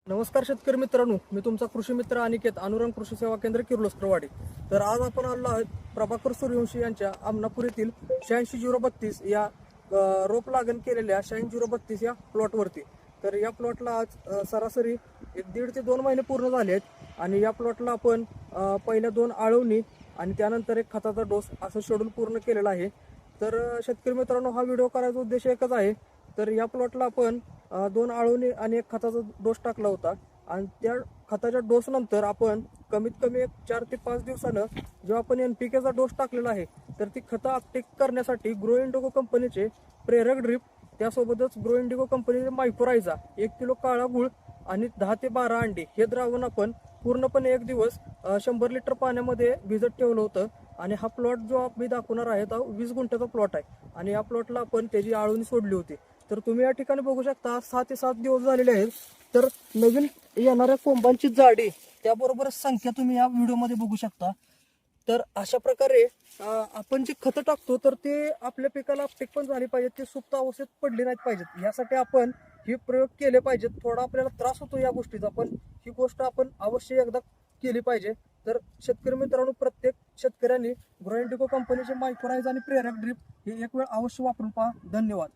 नमस्कार शेतकरी मित्रांनो, मी तुमचा कृषी मित्र अनिकेत, अनुराग कृषी सेवा केंद्र किर्लोस्करवाडी. तर आज आपण आलो आहोत प्रभाकर सूर्यवंशी यांच्या आमनापूर येथील 86-032 या रोप लागण केलेल्या 86-032 या प्लॉटवरती. तर या प्लॉटला आज सरासरी 1.5 ते 2 महिने पूर्ण झाले आहेत आणि या प्लॉटला आपण पहिल्या 2 आळवणी आणि त्यानंतर एक खताचा डोस असं शेड्यूल पूर्ण केलेला आहे. तर शेतकरी मित्रांनो, हा व्हिडिओ करायचा उद्देश एकच आहे. तर या प्लॉटला आपण 2 आळवणी आणि एक खताचा डोस टाकला होता आणि त्या खताच्या डोस नंतर आपण कमीत कमी एक 4 ते 5 दिवसानं जेव्हा आपण NPKचा डोस टाकलेला आहे तर ती खतं अपटेक करण्यासाठी ग्रो इंडिगो कंपनीचे प्रेरक ड्रिप, त्यासोबतच ग्रो इंडिगो कंपनीचे मायक्रोरायझा 1 किलो काळा गुळ आणि 10 ते 12 अंडी हे द्रावण आपण पूर्णपणे एक दिवस 100 लिटर पाण्यामध्ये भिजत ठेवलं होतं. आणि हा प्लॉट जो मी दाखवणार आहे तो 20 गुंठ्याचा प्लॉट आहे आणि या प्लॉटला आपण त्याची आळवणी सोडली होती. तर तुम्ही या ठिकाणी बघू शकता 6 ते 7 दिवस झालेले आहेत. तर नवीन येणाऱ्या कोंबांची जाडी त्याबरोबरच संख्या तुम्ही या व्हिडिओमध्ये बघू शकता. तर अशा प्रकारे आपण जे खतं टाकतो तर ते आपल्या पिकाला अपटेक पण झाली पाहिजेत, ते सुप्त अवस्थेत पडली नाहीत पाहिजेत. यासाठी आपण हे प्रयोग केले पाहिजेत. थोडा आपल्याला त्रास होतो या गोष्टीचा, पण ही गोष्ट आपण अवश्य एकदा केली पाहिजे. तर शेतकरी मित्रांनो, प्रत्येक शेतकऱ्यांनी ग्रो इंडिगो कंपनीचे मायक्रोरायझा आणि प्रेरक ड्रिप हे एक वेळ अवश्य वापरून पहा. धन्यवाद.